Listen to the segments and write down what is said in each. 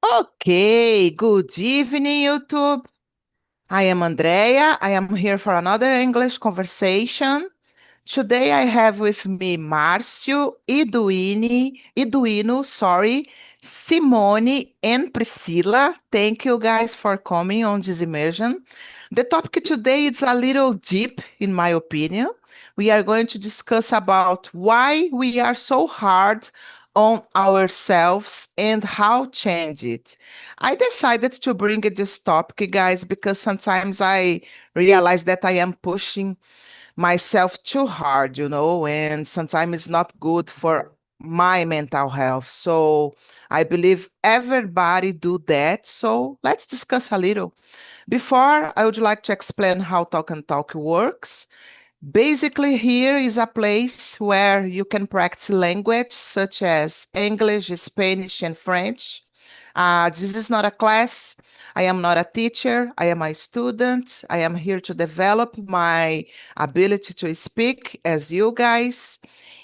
Okay, good evening, YouTube. I am Andrea. I am here for another English conversation. Today I have with me Márcio, Iduino, sorry, Simone, and Priscilla. Thank you guys for coming on this immersion. The topic today is a little deep, in my opinion. We are going to discuss about why we are so hard on ourselves and how change it. I decided to bring this topic, guys, because sometimes I realize that I am pushing myself too hard, and sometimes it's not good for my mental health. So I believe everybody do that. So let's discuss a little. Before, I would like to explain how Talk and Talk works. Basically, here is a place where you can practice language such as English, Spanish, and French. This is not a class. I am not a teacher. I am a student. I am here to develop my ability to speak as you guys.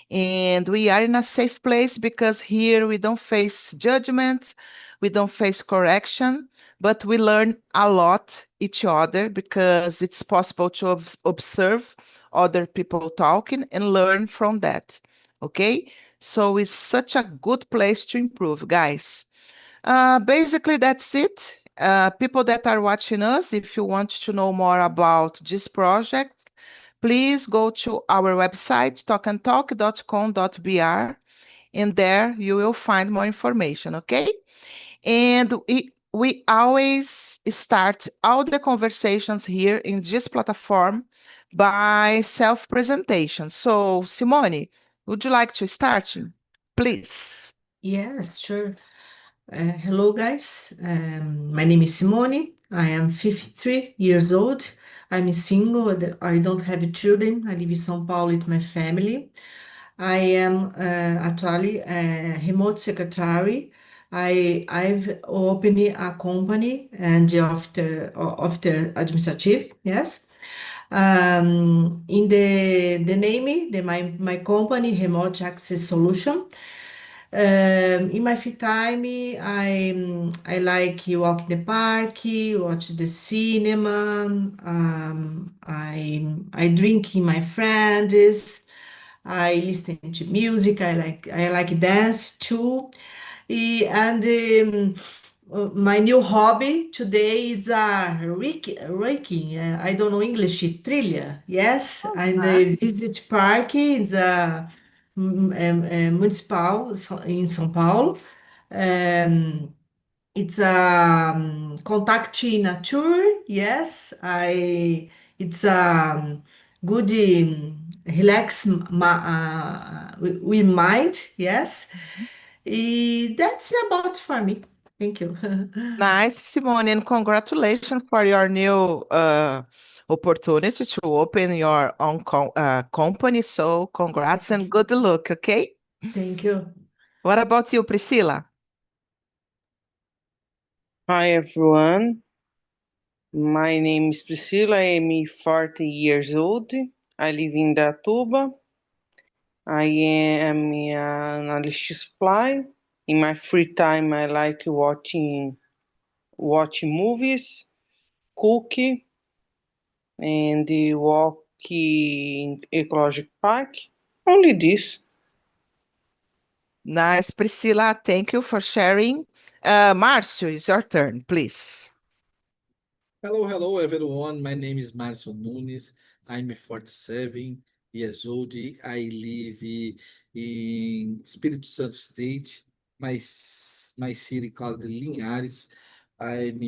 And we are in a safe place because here we don't face judgment, we don't face correction, but we learn a lot each other because it's possible to observe other people talking and learn from that. Okay? So it's such a good place to improve, guys. Basically, that's it. People that are watching us, if you want to know more about this project, please go to our website, talkandtalk.com.br, and there you will find more information, okay? And we always start all the conversations here in this platform by self-presentation. So, Simone, would you like to start? Please. Yes, sure. Hello, guys. My name is Simone. I am 53 years old. I'm single. I don't have children. I live in São Paulo with my family. I am actually a remote secretary. I've opened a company and after administrative, yes. In the name, my company, Remote Access Solution. In my free time, I like walk in the park, watch the cinema. I drink in my friends. I listen to music. I like dance too. My new hobby today is raking. I don't know English, trilha. Yes, and Uh-huh. the visit park is a municipal in São Paulo. Um, it's a contact nature. Yes, I. It's a good relax with mind. Yes, that's about for me. Thank you. Nice, Simone, and congratulations for your new opportunity to open your own company. So, congrats and good luck, okay? Thank you. What about you, Priscilla? Hi everyone, my name is Priscilla. I am 40 years old. I live in Datuba. I am an analyst supply. In my free time, I like watching movies, cook, and walk in ecological park. Only this. Nice, Priscilla. Thank you for sharing. Márcio, it's your turn, please. Hello, everyone. My name is Marcio Nunes. I'm 47 years old. I live in Espírito Santo State. My city called Linhares. I'm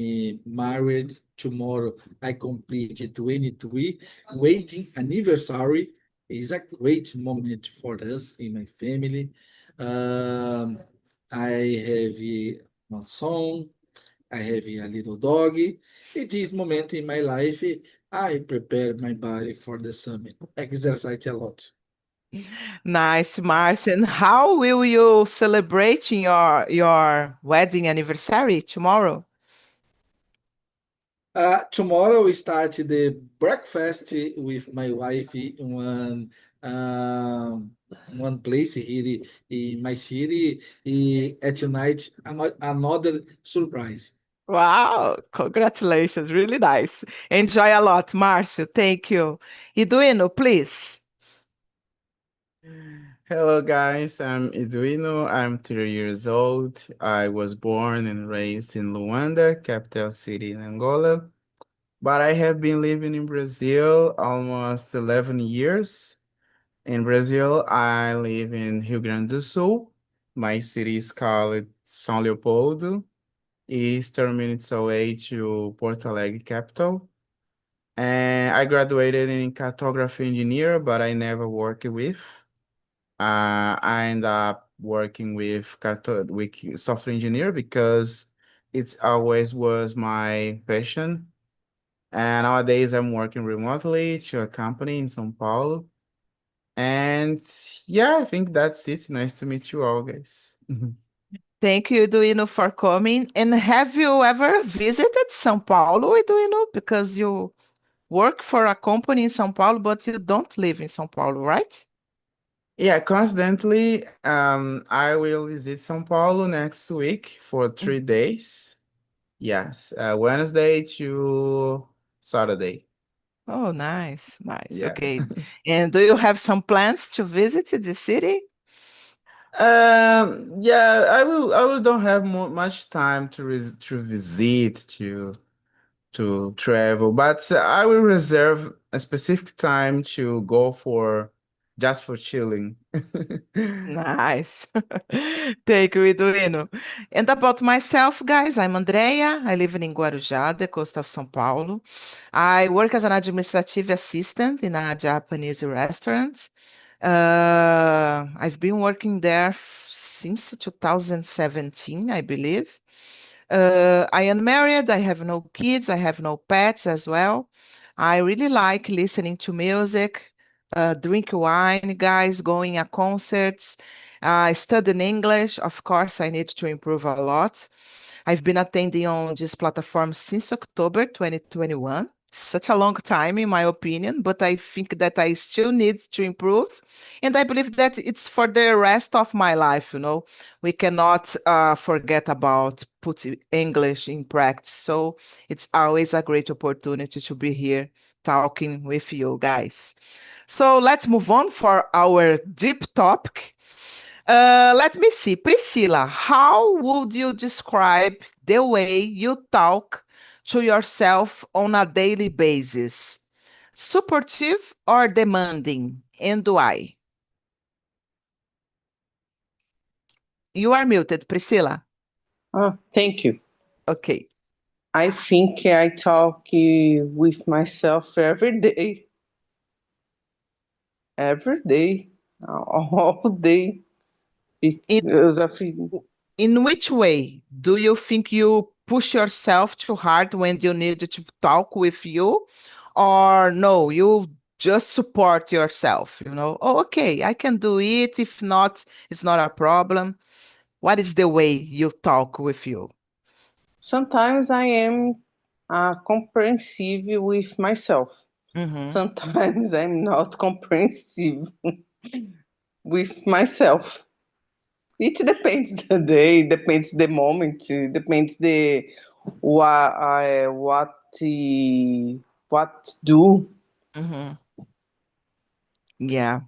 married. Tomorrow I complete 23 wedding anniversary. Is a great moment for us in my family. Um, I have a son. I have a little dog. At this moment in my life, I prepare my body for the summit. Exercise a lot. Nice, Márcio. And how will you celebrate your wedding anniversary tomorrow? Tomorrow we start the breakfast with my wife. One one place here in my city, at night, another surprise. Wow, congratulations. Really nice. Enjoy a lot, Márcio. Thank you. Eduino, please. Hello, guys. I'm Eduino. I'm 3 years old. I was born and raised in Luanda, capital city in Angola. But I have been living in Brazil almost 11 years. In Brazil, I live in Rio Grande do Sul. My city is called São Leopoldo. It's 30 minutes away to Porto Alegre, capital. And I graduated in cartography engineer, but I never worked with. I end up working with software engineer because it's always was my passion. And nowadays I'm working remotely to a company in São Paulo. And yeah, I think that's it. Nice to meet you all, guys. Thank you, Eduino, for coming. And have you ever visited São Paulo, Eduino? Because you work for a company in São Paulo, but you don't live in São Paulo, right? Yeah, coincidentally, I will visit São Paulo next week for 3 days. Yes, Wednesday to Saturday. Oh, nice, nice. Yeah. Okay. And do you have some plans to visit the city? Yeah, I will don't have much time to visit to travel, but I will reserve a specific time to go for just for chilling. Nice. Thank you, Eduino. And about myself, guys, I'm Andrea. I live in Guarujá, the coast of São Paulo. I work as an administrative assistant in a Japanese restaurant. I've been working there since 2017, I believe. I am married. I have no kids. I have no pets as well. I really like listening to music, drink wine, guys, going to concerts, studying English. Of course, I need to improve a lot. I've been attending on this platform since October 2021. Such a long time, in my opinion, but I think that I still need to improve. And I believe that it's for the rest of my life, you know. We cannot forget about putting English in practice. So it's always a great opportunity to be here talking with you guys. So let's move on for our deep topic. Let me see. Priscilla, how would you describe the way you talk to yourself on a daily basis? Supportive or demanding? And why? You are muted, Priscilla. Thank you. Okay. I think I talk with myself every day, all day, In, because I feel in which way do you think you push yourself too hard when you need to talk with you? Or no, you just support yourself, you know? Oh, okay, I can do it. If not, it's not a problem. What is the way you talk with you? sometimes I am comprehensive with myself. Mhm, Sometimes I'm not comprehensive with myself. It depends the day, depends the moment, depends the what do. mhm. Yeah.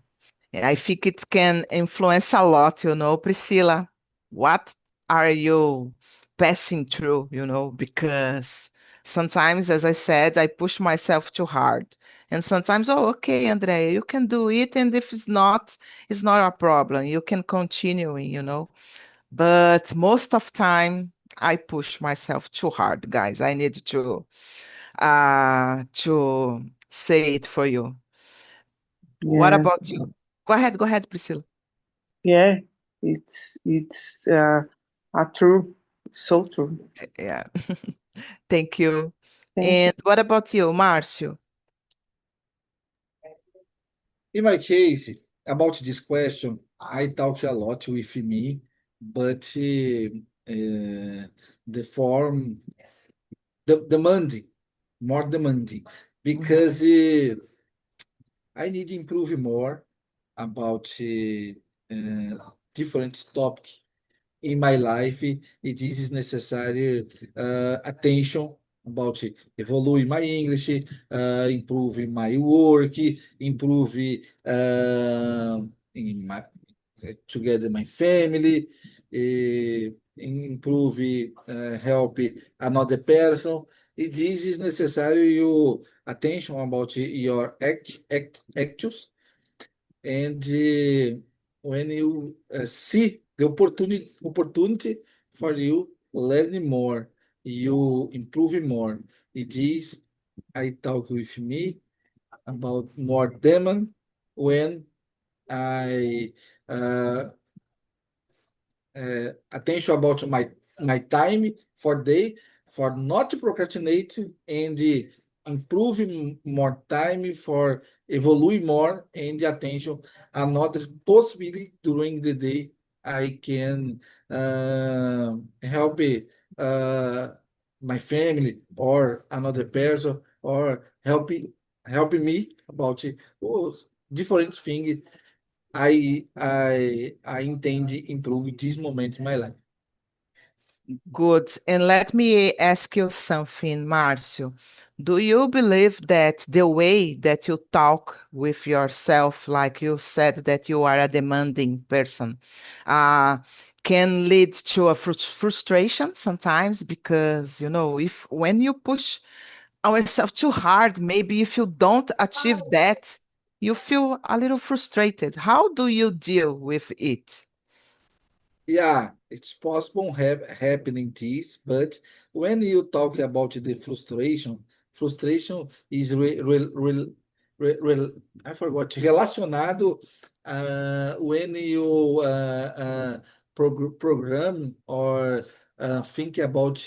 And I think it can influence a lot, you know, Priscilla. What are you passing through, you know? Because sometimes, as I said, I push myself too hard. And sometimes, oh, okay, Andrea, you can do it. And if it's not a problem. You can continue, you know. But most of time, I push myself too hard, guys. I need to say it for you. What Yeah, about you? Go ahead, Priscilla. yeah, it's a true, so true. Yeah. Thank you. Thank you. And what about you, Márcio? In my case, about this question, I talk a lot with me, but the form, demanding, more demanding, because I need to improve more. about different topics in my life. It is necessary attention about evolve my English, improve my work, improve in my together my family, improve help another person. It is necessary you attention about your actions and when you see the opportunity for you learn more, you improve more. It is I talk with me about more demand when I attention about my time for day for not procrastinate and improving more time for evolve more and attention another possibility during the day I can help uh, my family or another person or helping me about different things I intend to improve this moment in my life. Good. And let me ask you something, Marcio. Do you believe that the way that you talk with yourself, like you said that you are a demanding person, uh, can lead to a frustration sometimes? Because, if when you push ourselves too hard, maybe if you don't achieve that, you feel a little frustrated. How do you deal with it? Yeah, it's possible have happening this, but when you talk about the frustration is I forgot relacionado when you program or think about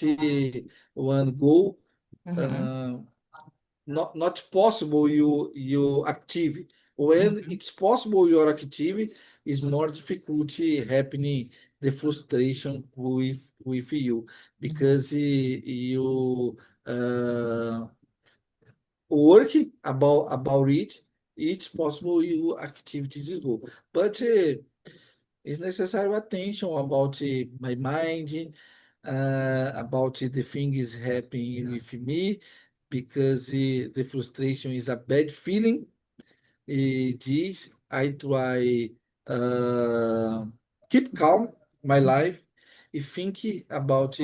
one goal. Mhm, Uh, not possible you active when mhm, it's possible your activity is more difficulty happening the frustration with you mhm, because you uh, work about it it's possible you activities go but it's necessary attention about my mind about the things happening with me because the frustration is a bad feeling. This I try uh, keep calm my life. You think about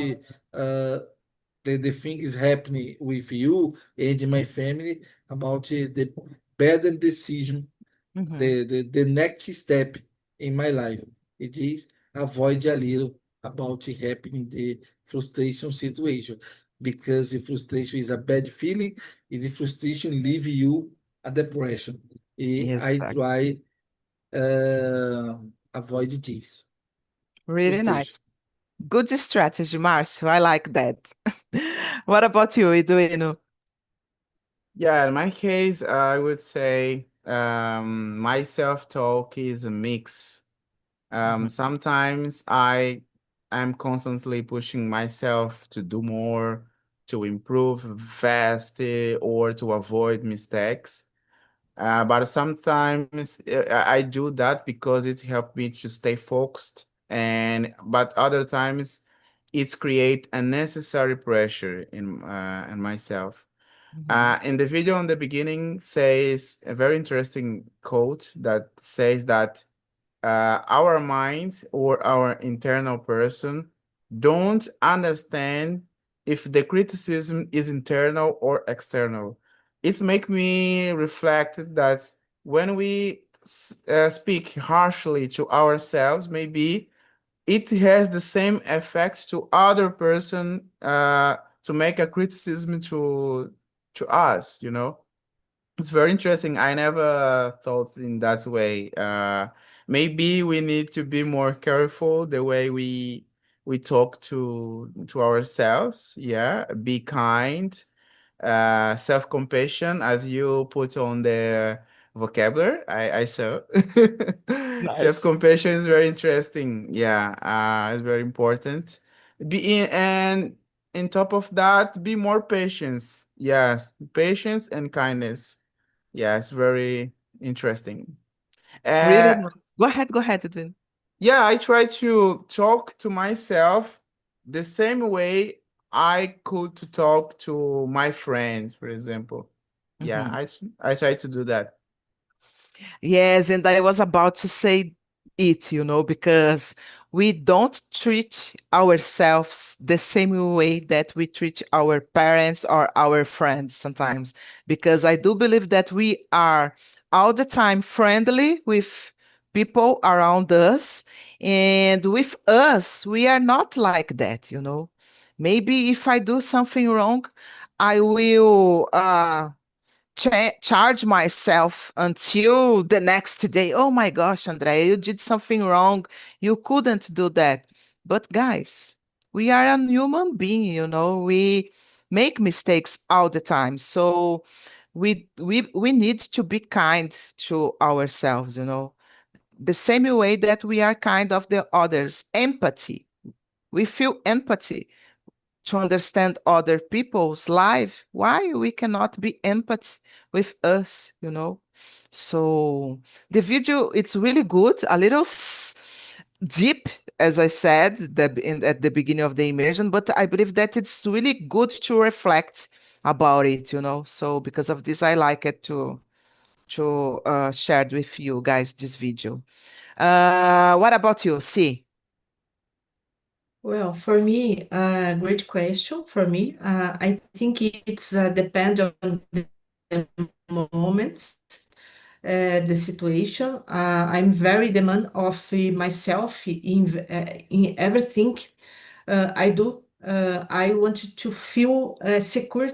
the things happening with you and my family about the better decision mhm. the next step in my life. It is avoid a little about happening the frustration situation because the frustration is a bad feeling and the frustration leave you a depression. I Exactly. try avoid this Really frustration. nice. Good strategy, Marcio. I like that. What about you, Eduino? Yeah, in my case, I would say my self-talk is a mix. Mhm, Sometimes I'm constantly pushing myself to do more, to improve fast, or to avoid mistakes. But sometimes I do that because it helped me to stay focused, and but other times it's create unnecessary pressure in myself. mhm, In the video in the beginning says a very interesting quote that says that our minds or our internal person don't understand if the criticism is internal or external. It's make me reflect that when we speak harshly to ourselves, maybe it has the same effect to other person to make a criticism to us, you know. It's very interesting. I never thought in that way. Maybe we need to be more careful the way we talk to ourselves. Yeah, be kind, self-compassion, as you put on the vocabulary. I saw. Nice. Self-compassion is very interesting. Yeah, it's very important. And on top of that, be more patience. Yes, patience and kindness. Yeah, it's very interesting. Uh, Really nice. Go ahead, Edwin. yeah, I try to talk to myself the same way I could to talk to my friends, for example. Yeah, Mhm. I try to do that. Yes, and I was about to say it, because we don't treat ourselves the same way that we treat our parents or our friends sometimes. Because I do believe that we are all the time friendly with people around us, and with us, we are not like that. Maybe if I do something wrong, I will charge myself until the next day. Oh my gosh, Andrea, you did something wrong. You couldn't do that. But guys, we are a human being. We make mistakes all the time. So we need to be kind to ourselves. The same way that we are kind of the others. Empathy. We feel empathy to understand other people's life, why we cannot be empathy with us? So the video, it's really good, a little deep, as I said at the beginning of the immersion, but I believe that it's really good to reflect about it. So because of this, I like it to share with you guys this video. What about you? See? Well, for me, great question for me. I think it's depend on the moments, the situation. I'm very demand of myself in everything I do. I want to feel secure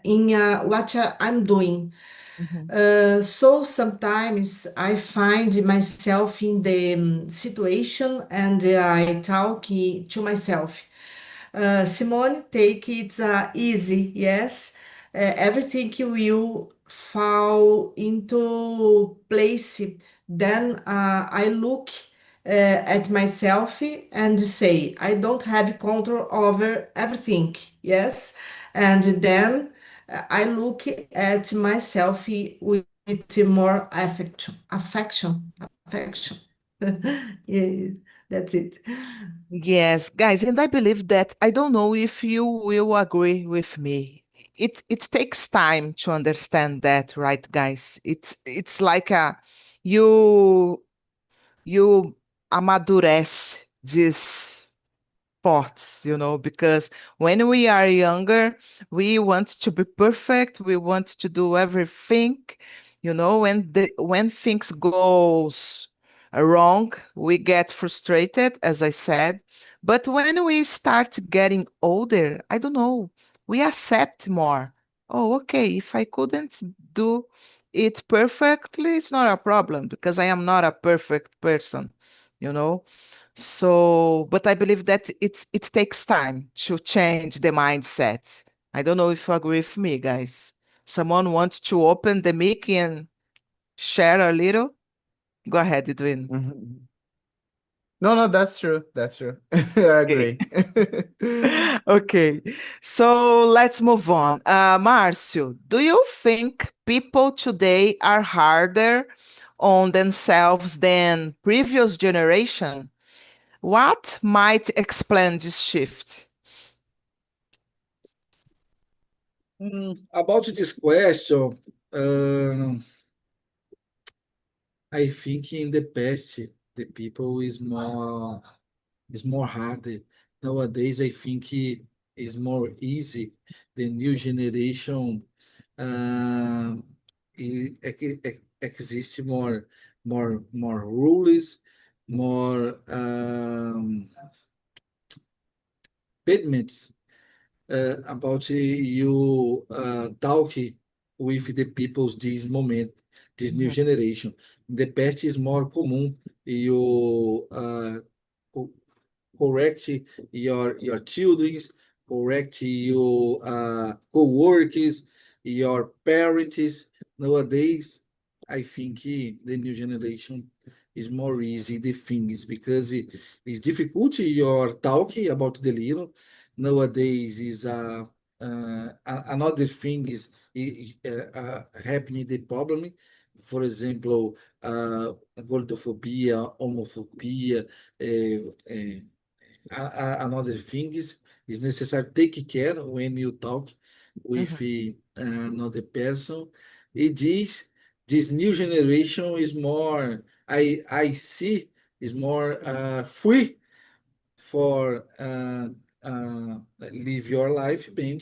in what I'm doing. Mhm, So sometimes I find myself in the situation and I talk to myself. Simone, take it easy, yes. Everything will fall into place. Then I look at myself and say, I don't have control over everything, yes. And then I look at myself with more affection. Yeah, that's it. Yes, guys, and I believe that I don't know if you will agree with me. It takes time to understand that, right, guys? It's like you amadurece this thoughts, because when we are younger, we want to be perfect, we want to do everything, when things goes wrong, we get frustrated, as I said. But when we start getting older, I don't know, we accept more. Oh, okay, if I couldn't do it perfectly, it's not a problem because I am not a perfect person, you know so, but I believe that it takes time to change the mindset. I don't know if you agree with me, guys. Someone wants to open the mic and share a little? Go ahead, Edwin. Mhm. No, no, that's true. That's true. I Okay. agree. Okay. So let's move on. Marcio, do you think people today are harder on themselves than previous generation? What might explain this shift? About this question, I think in the past the people is more harder. Nowadays, I think it is more easy. The new generation uh, exists more rules, more payments about you talk with the peoples this moment, this new Mhm, generation. In the past is more common you co- correct your children's, correct your co-workers, your parents. Nowadays, I think the new generation is more easy the things because it's difficult your talking about the little nowadays is another thing is happening the problem for example, gordofobia, homofobia, another things is necessary take care when you talk with another person. It is this new generation is more I see is more free for live your life and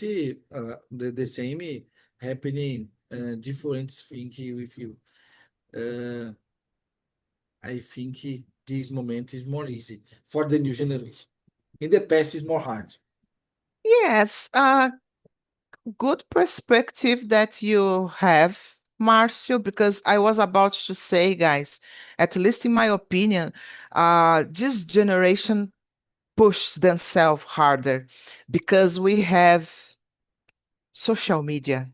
the same happening different thing with you. Uh, I think this moment is more easy for the new generation. In the past, is more hard. Yes, good perspective that you have, Marcio, because I was about to say, guys, at least in my opinion, this generation push themselves harder because we have social media,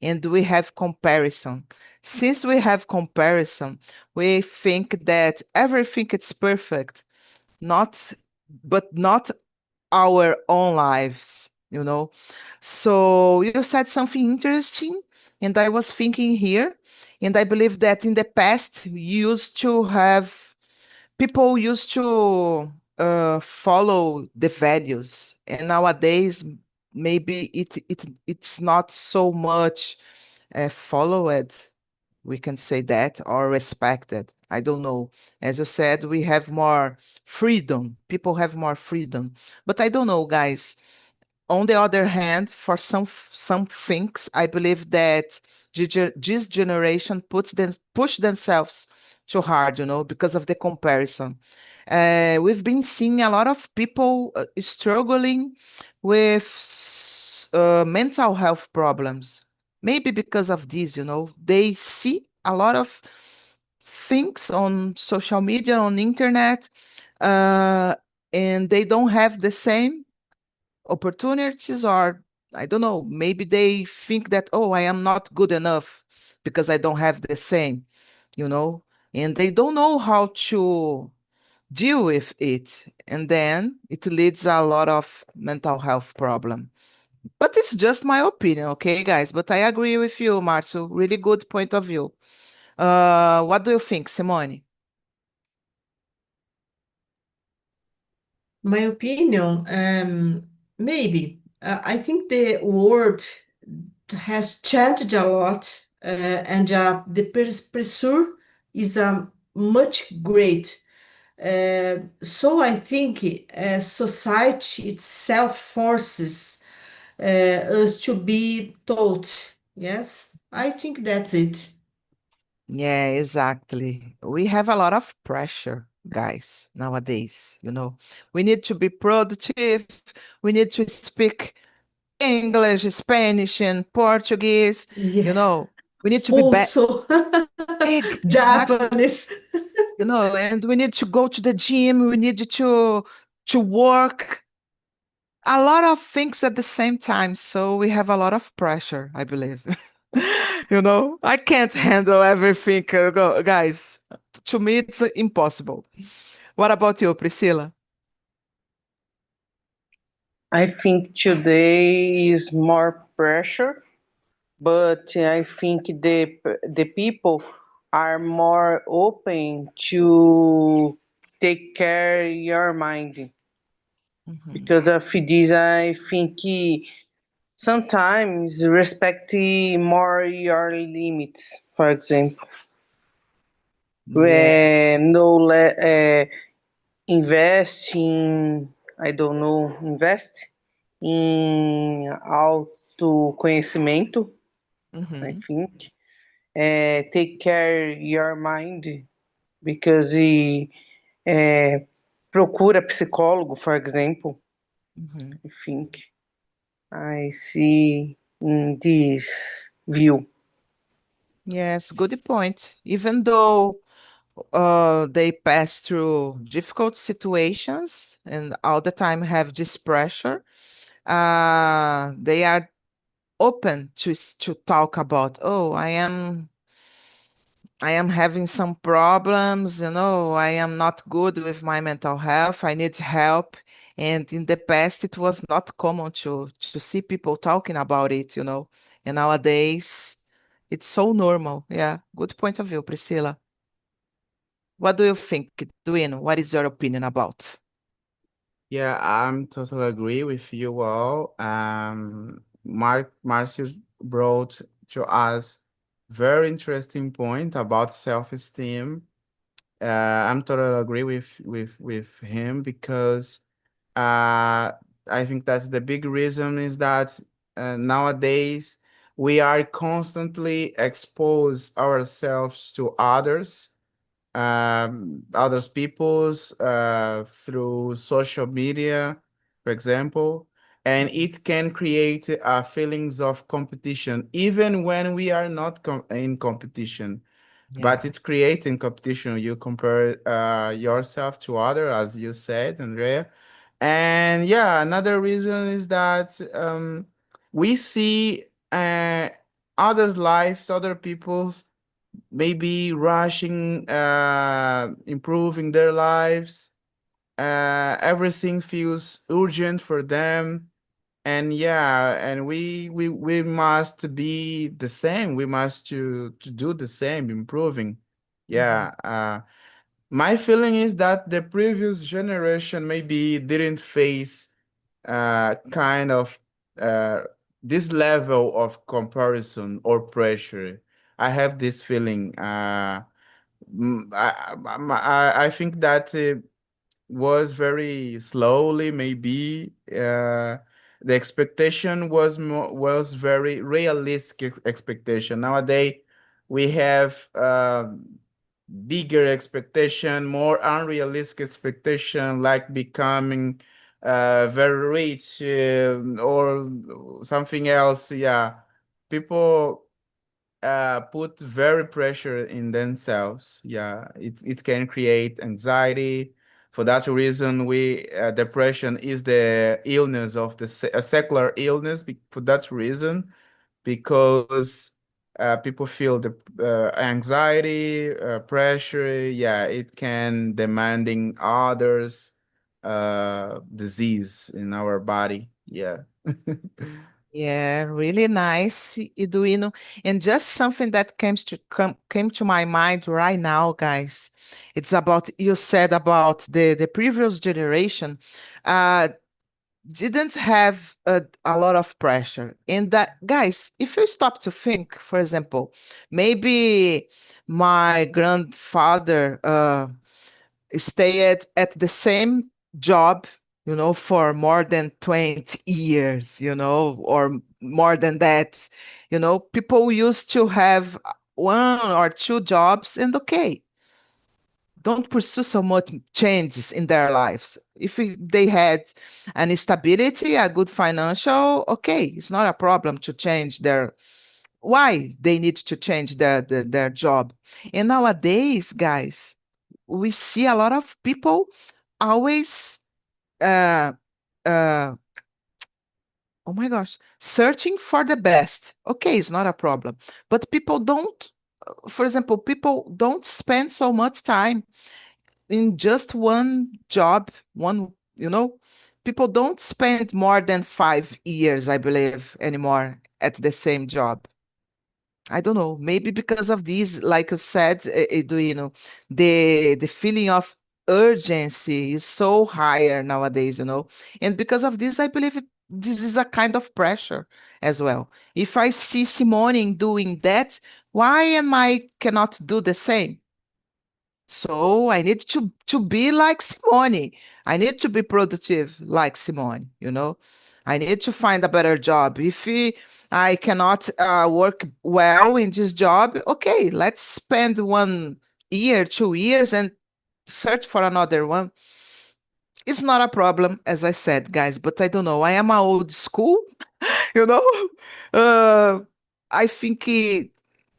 and we have comparison. Since we have comparison, we think that everything is perfect, not but not our own lives. So you said something interesting, and I was thinking here, and I believe that in the past, people used to follow the values, and nowadays maybe it's not so much followed, we can say that, or respected. I don't know. As you said, we have more freedom. People have more freedom. But I don't know, guys. On the other hand, for some things, I believe that this generation push themselves too hard, because of the comparison. We've been seeing a lot of people struggling with mental health problems. Maybe because of this, they see a lot of things on social media, on internet, uh, and they don't have the same opportunities, or I don't know, maybe they think that, oh, I am not good enough because I don't have the same, you know, and they don't know how to deal with it. And then it leads a lot of mental health problem. But it's just my opinion, okay, guys? But I agree with you, Marcio. Really good point of view. What do you think, Simone? My opinion, maybe. I think the world has changed a lot, and the pressure is much great. So I think society itself forces us to be taught. Yes, I think that's it. Yeah, exactly. We have a lot of pressure, guys, nowadays. We need to be productive. We need to speak English, Spanish, and Portuguese. You Yeah. know, we need to be back. Also, Exactly. Japanese. And we need to go to the gym. We need to work a lot of things at the same time. So we have a lot of pressure, I believe. I can't handle everything, guys. To me, it's impossible. What about you, Priscilla? I think today is more pressure, but I think the people are more open to take care your mind. Mhm. Because of this, I think sometimes respect more your limits. For example, Yeah. no invest in, I don't know, invest em autoconhecimento, I Mhm. think. Take care your mind, because procura psicólogo, for example. Mhm. I think I see in this view. Yes, good point. Even though they pass through difficult situations and all the time have this pressure, they are open to talk about, oh, I am having some problems, I am not good with my mental health, I need help. And in the past, it was not common to see people talking about it. And nowadays, It's so normal. Yeah, good point of view, Priscilla. What do you think, Duino? What is your opinion about? Yeah, I'm totally agree with you all. Marcio brought to us very interesting point about self-esteem. I'm totally agree with him because I think that's the big reason is that nowadays we are constantly expose ourselves to others people's through social media, for example, and it can create feelings of competition even when we are not in competition. Yeah. But it's creating competition. You compare yourself to other, as you said, Andrea. And yeah, another reason is that we see others' lives, other people's maybe rushing, improving their lives. Everything feels urgent for them. And yeah, and we must be the same. We must to do the same, improving. Yeah. My feeling is that the previous generation maybe didn't face kind of uh, this level of comparison or pressure. I have this feeling. I think that was very slowly, maybe. The expectation was very realistic expectation. Nowadays, we have bigger expectation, more unrealistic expectation, like becoming very rich or something else. Yeah, people put very pressure in themselves. Yeah, it can create anxiety. For that reason, we depression is the illness of the a secular illness. For that reason, because people feel the anxiety, pressure. Yeah, it can demanding others disease in our body. Yeah. Yeah, really nice, Eduino. And just something that came to my mind right now, guys. It's about you said about the previous generation uh didn't have a lot of pressure. And that, guys, if you stop to think, for example, maybe my grandfather stayed at the same job, for more than 20 years, or more than that. People used to have one or two jobs and okay, don't pursue so much changes in their lives. If they had an stability, a good financial, okay, it's not a problem to change why they need to change their job. And nowadays, guys, we see a lot of people always uh uh oh my gosh, searching for the best. Okay, it's not a problem, but people don't, for example, people don't spend so much time in just one job. People don't spend more than 5 years, I believe, anymore at the same job. I don't know, maybe because of these, like you said, Eduino, the feeling of urgency is so higher nowadays, and because of this, I believe this is a kind of pressure as well. If I see Simone doing that, why am I cannot do the same? So I need to be like Simone. I need to be productive like Simone. I need to find a better job. If I cannot work well in this job, okay, let's spend 1 year, 2 years, and search for another one. It's not a problem, as I said, guys, but I don't know. I am a old school, you know. Uh, I think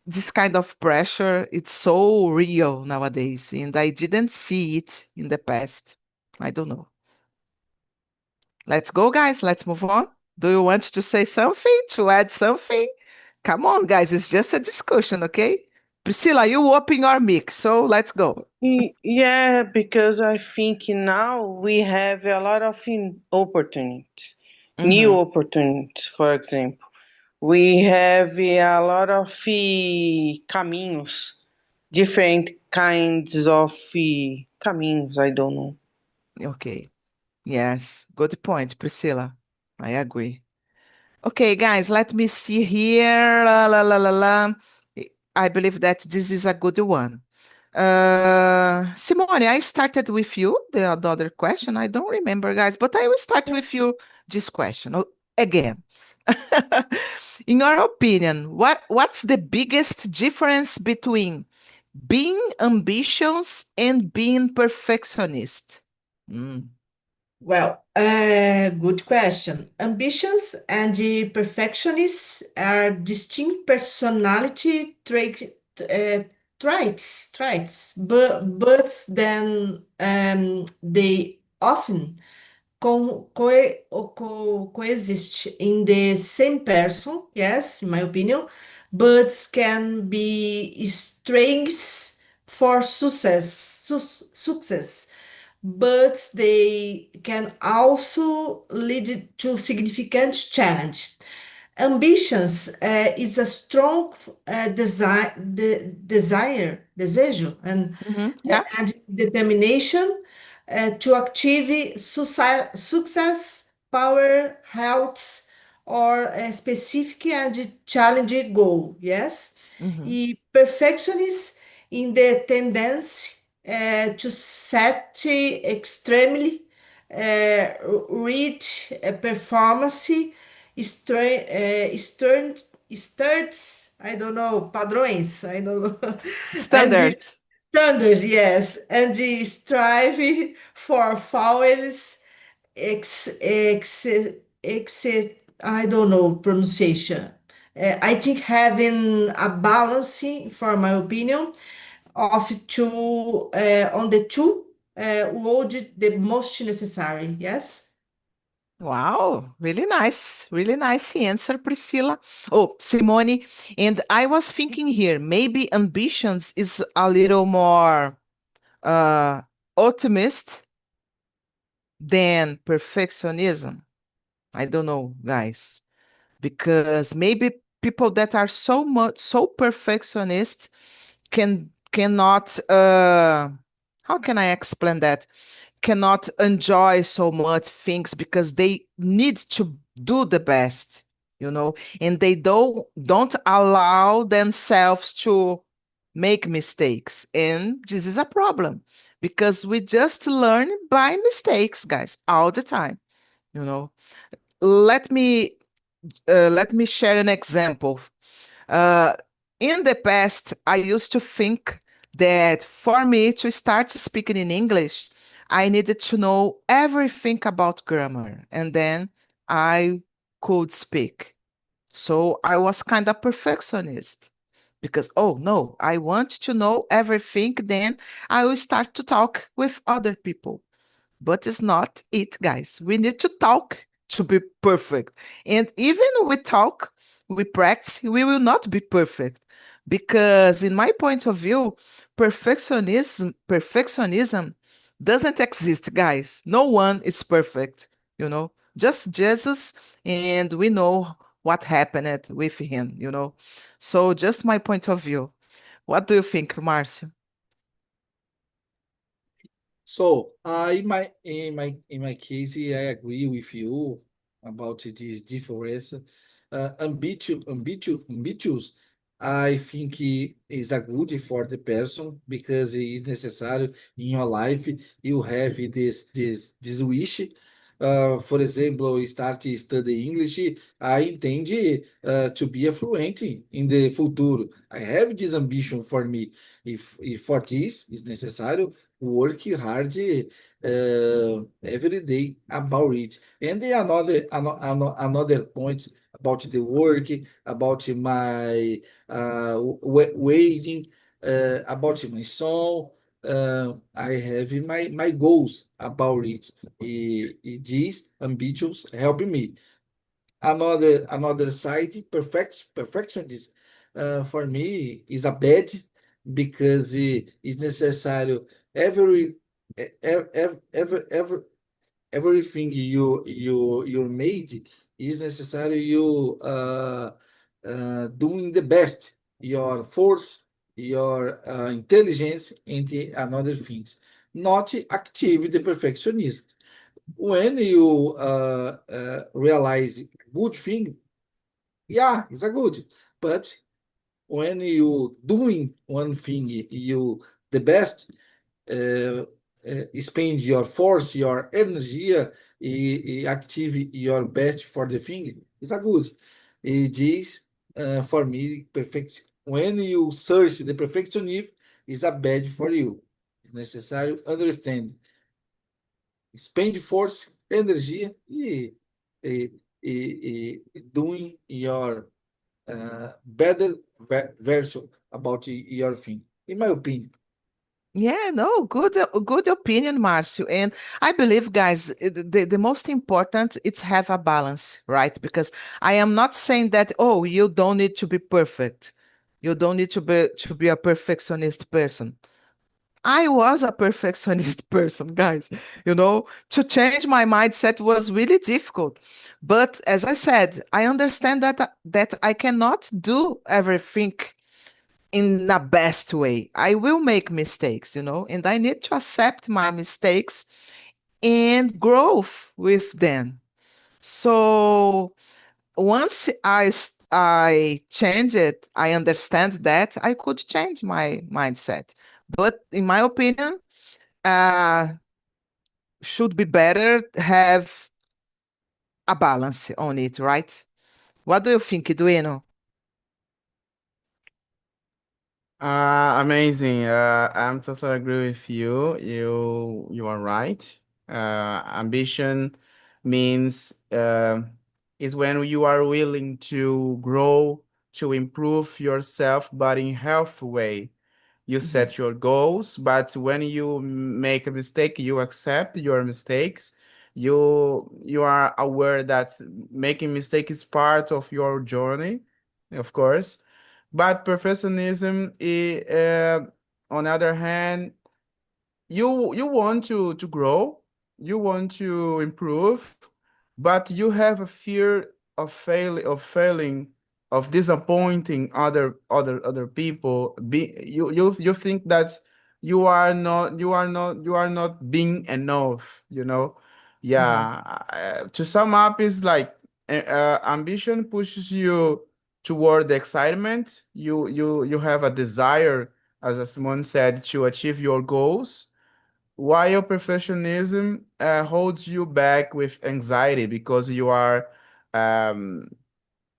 this kind of pressure, it's so real nowadays, and I didn't see it in the past. I don't know. Let's go, guys. Let's move on. Do you want to say something, to add something? Come on, guys. It's just a discussion, okay? Priscilla, you open your mic, so let's go. Yeah, because I think now we have a lot of opportunities, new Mhm. opportunities, for example. we have a lot of caminhos, different kinds of caminhos, I don't know. Okay. Yes, good point, Priscilla. I agree. Okay, guys, let me see here. La, la, la, la, la. I believe that this is a good one. Simone, I started with you, the other question. I don't remember, guys, but I will start with Yes. you this question again. In your opinion, what's the biggest difference between being ambitious and being perfectionist? Mm, Well, good question. Ambitions and the perfectionists are distinct personality traits, but then they often coexist in the same person, yes, in my opinion, but can be strengths for success, but they can also lead to significant challenge. Ambitions is a strong desejo, yeah. and determination to achieve success, power, health, or a specific and challenging goal. Yes, Mhm. e perfectionist in the tendency to set extremely rich performance, stern, starts, I don't know, padrões, I don't know, and the Standard. standards, yes, and the strive for flawless ex, ex, ex, I don't know pronunciation. I think having a balance, for my opinion, of two on the two would the most necessary. Yes. Wow, really nice answer, Priscilla. Oh, Simone. And I was thinking here, maybe ambitions is a little more uh optimist than perfectionism. I don't know, guys, because maybe people that are so perfectionist cannot how can I explain that? Cannot enjoy so much things because they need to do the best, and they don't allow themselves to make mistakes. And this is a problem because we just learn by mistakes, guys, all the time, you know. Let me let me share an example. uh, in the past, I used to think that for me to start speaking in English, I needed to know everything about grammar, and then I could speak. So I was kind of perfectionist because, oh no, I want to know everything, then I will start to talk with other people. But it's not it, guys. We need to talk to be perfect. And even we talk, we practice, we will not be perfect. Because in my point of view, perfectionism doesn't exist, guys. No one is perfect, Just Jesus, and we know what happened with him. So just my point of view. What do you think, Marcio? So, in my case, I agree with you about this difference. Ambitious, I think is a good for the person because it is necessary in your life. You have this wish. For example, start study English. I intend to be a fluent in the futuro. I have this ambition for me. If for this is necessary, work hard every day about it. And then another point about the work, about my waiting, about my song. I have my goals about it. These ambitions help me. Another side, perfectionism for me is a bad because it is necessary every everything you made is necessary you doing the best, your force, your intelligence, and the another things. Not active the perfectionist. When you realize good thing, yeah, it's a good. But when you doing one thing, you the best, spend your force, your energy, active your best for the thing, it's a good. It is for me perfect. When you search the perfectionism, is a bad for you. It's necessary understand. Spend force, energy, doing your better version about your thing, in my opinion. Yeah, no, good opinion, Marcio. And I believe, guys, the most important is have a balance, right? Because I am not saying that, oh, you don't need to be perfect. You don't need to be a perfectionist person. I was a perfectionist person, guys. To change my mindset was really difficult. But as I said, I understand that I cannot do everything in the best way. I will make mistakes, and I need to accept my mistakes and grow with them. So once I change it, I understand that I could change my mindset. But in my opinion, uh, should be better have a balance on it, right? What do you think, Duino? Amazing. I'm totally agree with you. You are right. Ambition means is when you are willing to grow, to improve yourself, but in healthy way. You Mhm. set your goals, but when you make a mistake, you accept your mistakes. You are aware that making mistake is part of your journey, of course. But perfectionism, on the other hand, you want to grow, you want to improve, but you have a fear of failing, of disappointing other people. You think that you are not being enough, Mhm. yeah. To sum up, is like ambition pushes you toward the excitement. You have a desire, as Simone said, to achieve your goals, while perfectionism holds you back with anxiety because you are um,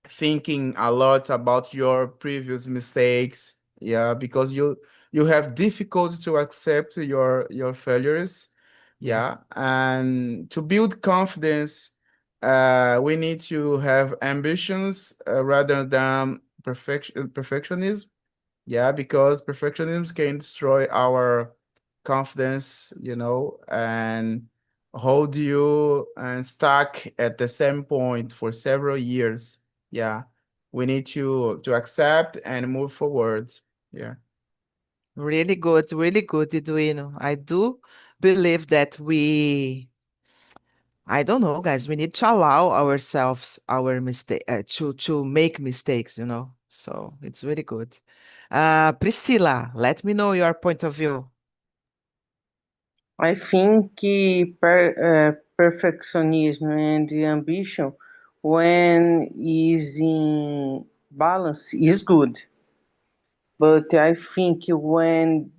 thinking a lot about your previous mistakes. Yeah, because you have difficulty to accept your failures. Yeah. Yeah, and to build confidence, we need to have ambitions rather than perfectionism. Yeah, because perfectionism can destroy our confidence, and hold you and stuck at the same point for several years. Yeah. We need to accept and move forward. Yeah. Really good, Eduino. I do believe that I don't know, guys, we need to allow ourselves our mistake to make mistakes. So it's really good. Priscilla, let me know your point of view. I think perfectionism and ambition, when is in balance, is good. But I think when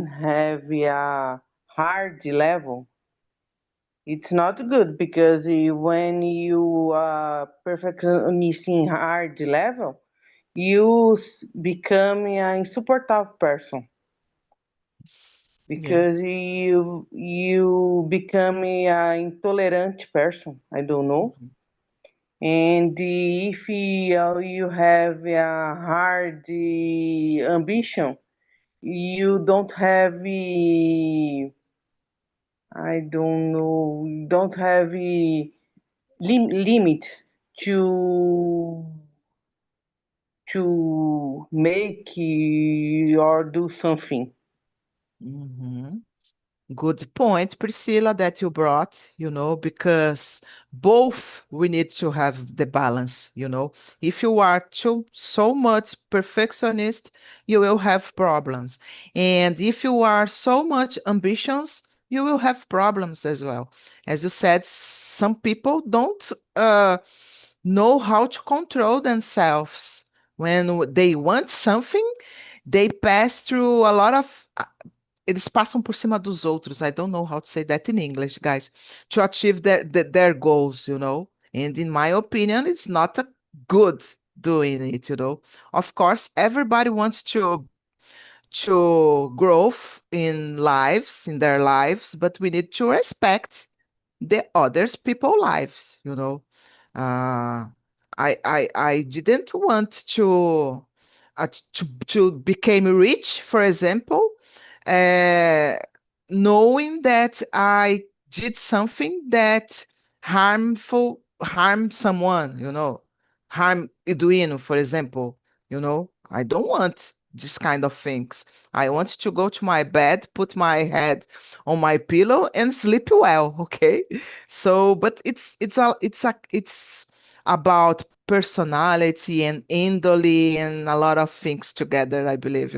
have a hard level, it's not good, because when you are perfectionist in hard level, you become an insupportable person, Yeah. because you become an intolerant person. I don't know. Mhm. And if you have a hard ambition, you don't have I don't know, don't have limits to make or do something. Mhm. Good point, Priscilla, that you brought, because both we need to have the balance, If you are too so much perfectionist, you will have problems. And if you are so much ambitious, you will have problems as well. As you said, some people don't know how to control themselves. When they want something, they pass through a lot of eles passam por cima dos outros. I don't know how to say that in English, guys, to achieve their goals, And in my opinion, it's not a good doing it. Of course, everybody wants to growth in their lives, but we need to respect the others people lives. Uh, I didn't want to become rich, for example, uh, knowing that I did something that harm someone, harm Eduino, for example, I don't want this kind of things. I want to go to my bed, put my head on my pillow and sleep well, okay? So, but it's about personality and indole and a lot of things together, I believe.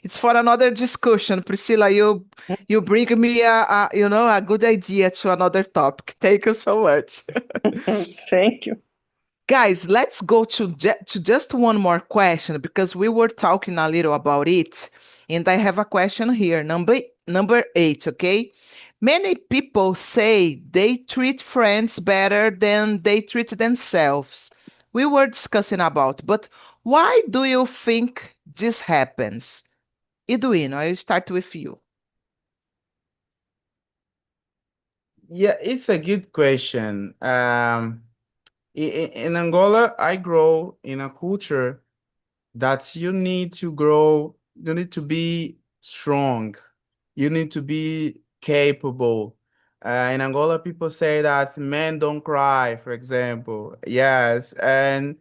It's for another discussion. Priscilla, you bring me a good idea to another topic. Thank you so much. Thank you. Guys, let's go to just one more question because we were talking a little about it, and I have a question here, number 8, okay? Many people say they treat friends better than they treat themselves. We were discussing about, but why do you think this happens? Eduino, I'll start with you. Yeah, it's a good question. In Angola, I grow in a culture that you need to grow, you need to be strong, you need to be capable. In Angola, people say that men don't cry, for example. Yes, and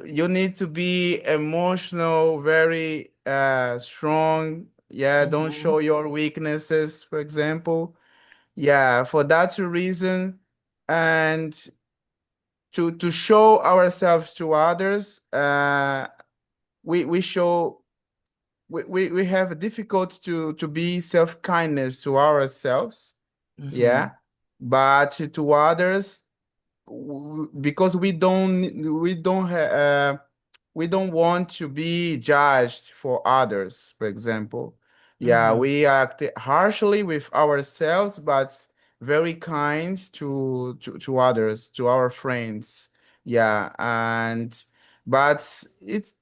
you need to be emotional, very strong. Yeah, don't Mhm, show your weaknesses, for example. Yeah, for that reason, and to show ourselves to others, we show we have a difficult to be self-kindness to ourselves, mhm, yeah, but to others, because we don't want to be judged for others, for example. Yeah, mhm, we act harshly with ourselves, but very kind to others, to our friends. Yeah, and but it's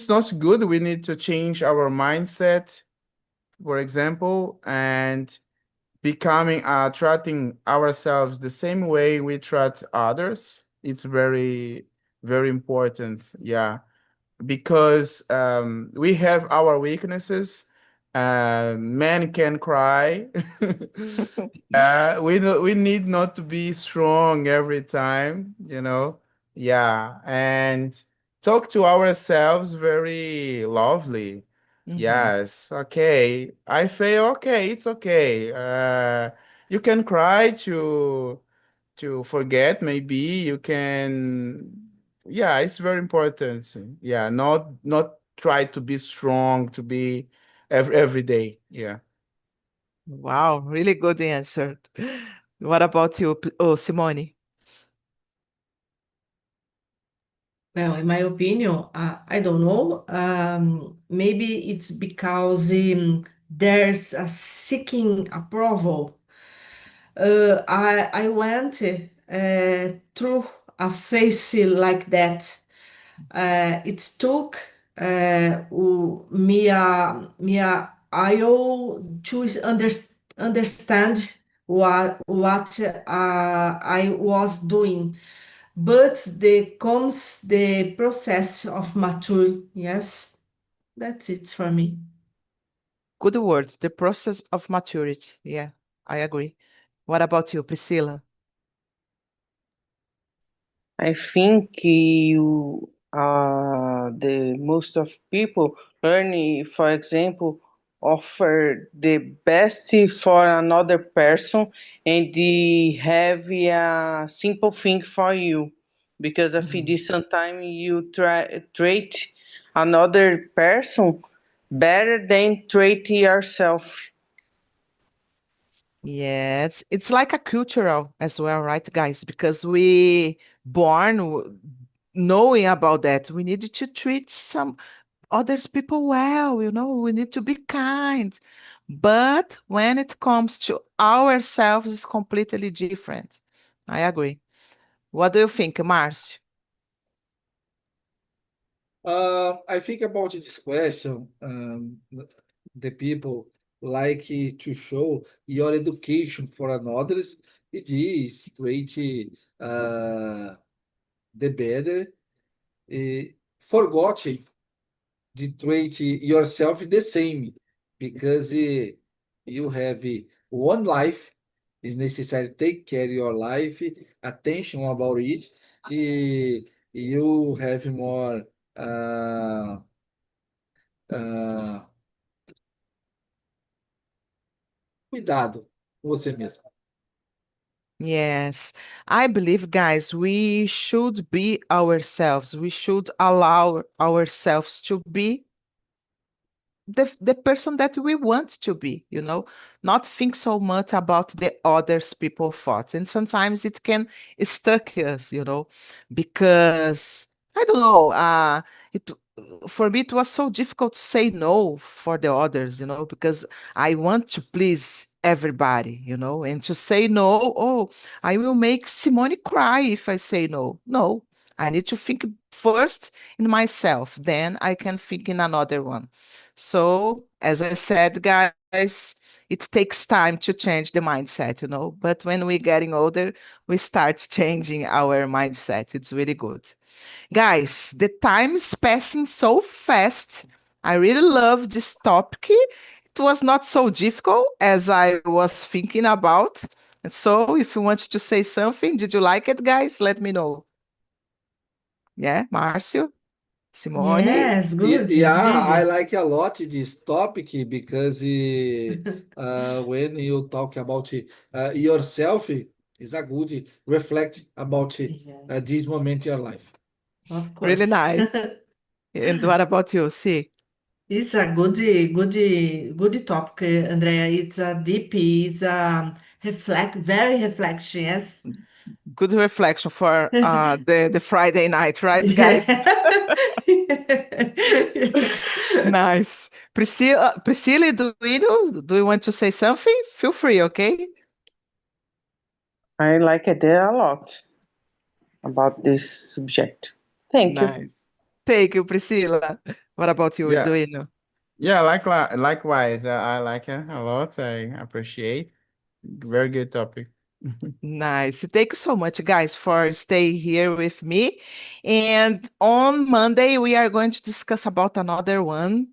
not good. We need to change our mindset, for example, and becoming treating ourselves the same way we treat others. It's very, very important. Yeah, because we have our weaknesses. Men can cry. We need not to be strong every time. Yeah, and talk to ourselves very lovely. mhm. Yes, okay. I feel okay, it's okay. You can cry to forget, maybe you can. Yeah, it's very important. Yeah, not try to be strong, to be every day. Yeah. Wow, really good answer. What about you, Simone? Well, in my opinion, I don't know. Maybe it's because there's a seeking approval. I went through a phase like that. It took me a while to understand what I was doing. But there comes the process of mature. Yes, that's it for me. Good word, the process of maturity. Yeah, I agree. What about you, Priscilla? I think the most of people learn, for example, offer the best for another person and they have a simple thing for you. Because I feel sometimes you treat another person better than treat yourself. Yeah, it's like a cultural as well, right, guys? Because we born knowing about that. We need to treat some others people well, we need to be kind. But when it comes to ourselves, it's completely different. I agree. What do you think, Marcio? I think about this question, the people like to show your education for others. It is great, the better, forgetting to treat yourself the same because you have one life. It's necessary to take care of your life, attention about it. You have more uh, uh, cuidado com você mesmo. Yes, I believe, guys, we should be ourselves. We should allow ourselves to be the person that we want to be, not think so much about the others people thoughts. And sometimes it can stuck us, because I don't know, it for me it was so difficult to say no for the others, because I want to please everybody, and to say no, oh, I will make Simone cry if I say no. No, I need to think first in myself, then I can think in another one. So, as I said, guys, it takes time to change the mindset, but when we're getting older, we start changing our mindset. It's really good. Guys, the time is passing so fast. I really love this topic. It was not so difficult as I was thinking about. So, if you want to say something, did you like it, guys? Let me know. Yeah, Márcio, Simone. Yes, good. Yeah, I Did. like a lot this topic because when you talk about yourself, is a good reflect about Yes, this moment in your life. of Really course. nice. And what about you? See, It's a good topic, Andrea. It's a deep, it's a very reflection, yes. good reflection for the Friday night, right, guys? Yeah. Nice. Priscilla, do you want to say something? Feel free, okay? I like it a lot about this subject. Thank you. Nice. Thank you, Priscilla. What about you, Yeah, Eduino? yeah, likewise. I like it a lot. I appreciate. Very good topic. Nice. Thank you so much, guys, for staying here with me. And on Monday, we are going to discuss about another one,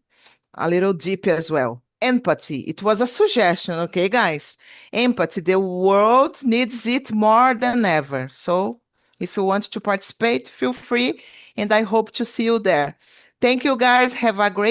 a little deep as well. Empathy. It was a suggestion, okay, guys? Empathy. The world needs it more than ever. So if you want to participate, feel free. And I hope to see you there. Thank you, guys. Have a great